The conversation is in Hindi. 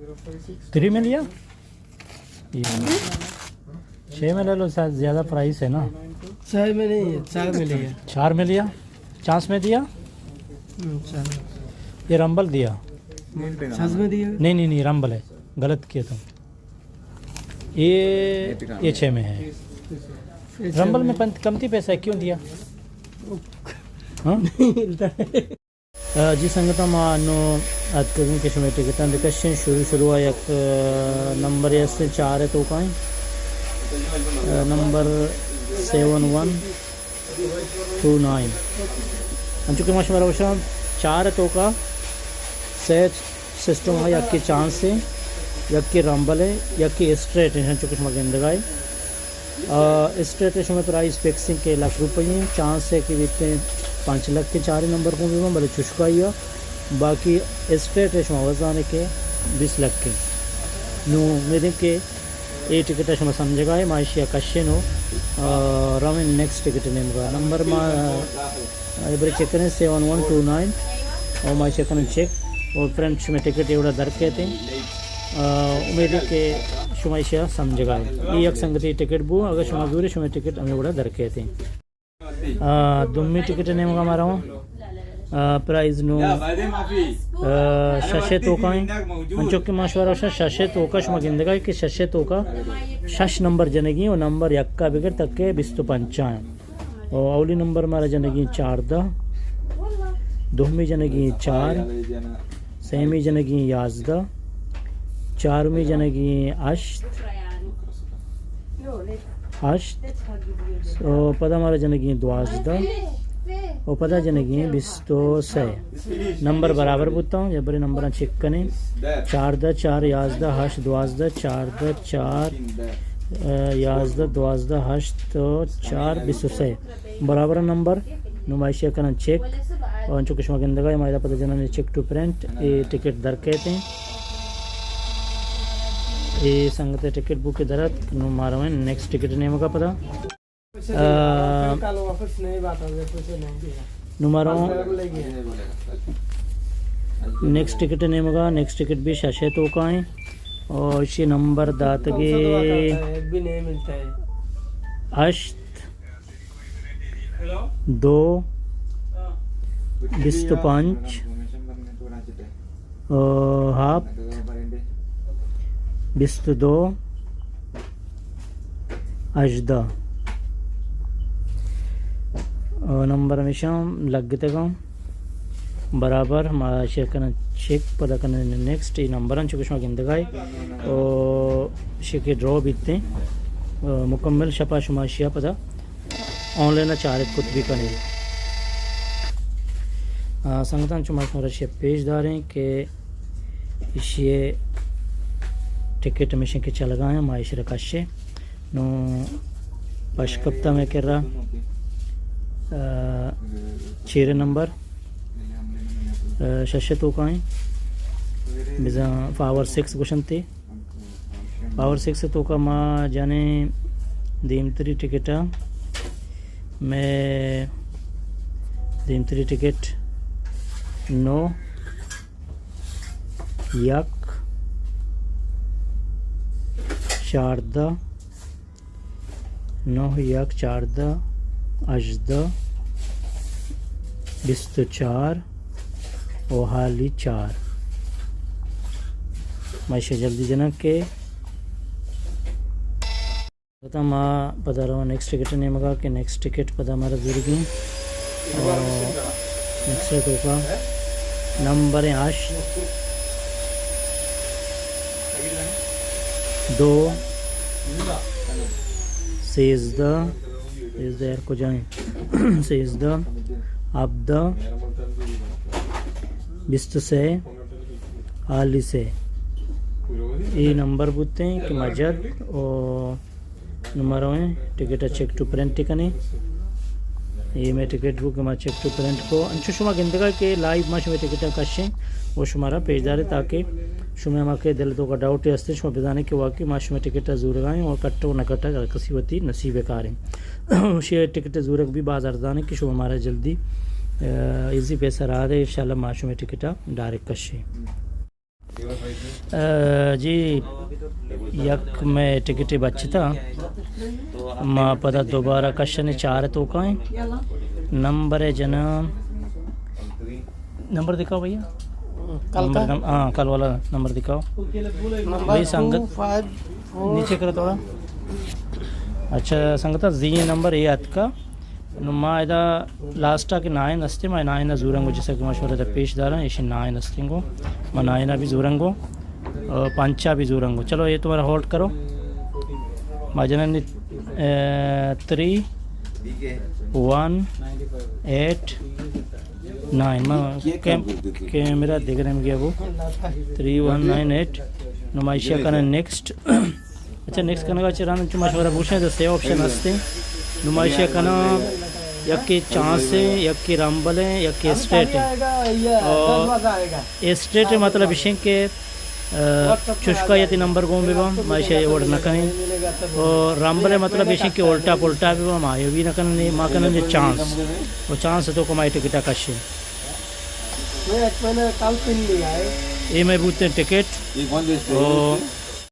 3 में लिया, ये 6 में ले लो, शायद ज़्यादा प्राइस है ना। 6 में नहीं है, 4 में लिया। 4 में लिया, चांस में दिया, 4 ये रंबल दिया। छाछ में दिया। नहीं नहीं नहीं, रंबल है, गलत किया तुम। ये 6 में है। रंबल में कमती पैसा है, क्यों दिया? हाँ जी संगत मानो आज करें कि शुमे टिकट दिक्कत शुरू आया नंबर से 4 है तो का नंबर 7129 अंचुके माश मेरा वशा 4 है तो का सेट सिस्टम है यक्की चांस से यक्की रंबल है यक्की स्ट्रेट है चुके मगेंदगाई स्ट्रेट में प्राइस फिक्सिंग के ₹1,00,000 चांस है कि बीते 5 लाख के 4 नंबर को भी बड़े चुस्काई बाकी स्ट्रेट वजाने के 20 लाख के नो मेरे के ये टिकट समझेगा है माशिया कश्य नो रमें नेक्स्ट टिकट नेमगा नंबर मा बड़े चेक करें 7129 और माशिया करें चेक और फ्रेंड्स में टिकट एवढा दर के थे उम्मीद के शुमाइशिया समझेगा ये एक संगति टिकट बू अगर शुमा दूरी शुमा टिकट हमें बड़ा दर के थे दुम्मी टिकट नेमगा मारा हूँ प्राइस नो शशे तोका अंचों के माशवारा शशे तोका शुमा गिंदगा कि शशे तोका शश नंबर जनेगी और नंबर यक्का बिगड़ तक के 25 और अवली नंबर मारा जनेगी 14 दुहमी जनेगी 4 सेमी जनेगी 11 चारमी जनेगी 8 और पदा मारा जनेगी 12 और पदा जनेगी 20 नंबर बराबर पूछता हूँ जब बड़े नंबर चेक करें 4 4 11 8 12 4 4 11 12 8 4 20 बराबर नंबर नुमाइशिया करना चेक और चुके शमगंदगा हमारा पता जना चेक टू प्रिंट ये टिकट दर कहते हैं ये संगत टिकट बुक के दरत मारा है नेक्स्ट टिकट नेम का पता नुमारा नेक्स्ट टिकट नेम का नेक्स्ट टिकट भी शशे तो का है और इसी नंबर दात के भी नहीं मिलता है 8 2 25 हाफ 22 अजदा नंबर हमेशा लगते का बराबर हमारा शेयर करना चेक पता करना नेक्स्ट ये नंबर चुके गिंदगाई और शेके ड्रॉ बीतते मुकम्मल शपा शुमाशिया पता ऑनलाइन चार कुछ भी करने संगठन चुमाश शेप पेशदार हैं कि इसे टिकट हमेशा के चल गए हैं माइश रकाशे नो पशकप्ता में कर रहा 6 नंबर शशे तो का बिजा पावर 6 क्वेश्चन थे पावर 6 तो का माँ जाने दीमतरी टिकटा मैं दीमतरी टिकट 9 यक 14 9 यक 14 अजदा 24 और हाली 4 माशा जल्दी जनक के पता माँ पता रहा नेक्स्ट टिकट ने मगा के नेक्स्ट टिकट पता हमारा जुड़ गई और नेक्स्ट तो का नंबर 8 2 सेजदा को जाए सेजदा अब्दा 20 हाली से ये नंबर पूछते हैं कि मजद और नंबर है टिकट चेक टू प्रिंट टिकने ये मैं टिकट बुक मैं चेक टू प्रिंट को अंशु शुमा गिंदगा के लाइव माश में टिकट कशें वो शुमारा पेजदार है ताकि शुमे माँ के दिल तो का डाउट है अस्ते शुमा बिदाने के वाकई माश में टिकट जरूर गाएँ और कट्टो न कट्टा कसी होती नसीब कार है शेयर टिकट जरूर भी बाज़ अर्दान है कि शुमा हमारा जल्दी इजी पैसा रहा है इंशाल्लाह माश में टिकट डायरेक्ट कशे जी यक में टिकट बचता माँ पता दोबारा कशन 4 तो का है नंबर है जना नंबर दिखाओ भैया हाँ कल वाला नंबर दिखाओ भाई संगत नीचे करो थोड़ा अच्छा संगत जी नंबर ये अत का नुमा इदा लास्ट के नायन अस्ते मैं नायना जूरंगो जैसे कि मशवरा पेशदार है इसी नायन अस्तिंगो मैं नायना भी जूरंगो और पंचा भी जूरंगो चलो ये तुम्हारा होल्ड करो मजनन 3 1 8 9 मैं कैमरा देख रहे हैं वो 3198 नुमाइशिया करना नेक्स्ट अच्छा नेक्स्ट करने का चरान जो मशवरा पूछे तो सेव ऑप्शन हंसते नुमाइशिया करना यक्की चांस है यक्की रंबल है यक्की स्ट्रेट है और स्ट्रेट है मतलब विषय के चुस्का यति नंबर को भी बम माइशिया ओड न करें और रंबल है मतलब विषय के उल्टा पुल्टा भी बम आयो भी न करने माँ करने चांस वो चांस है तो कमाई टिकट कशे मैंने कल पिन लिया है ये मैं पूछते टिकट और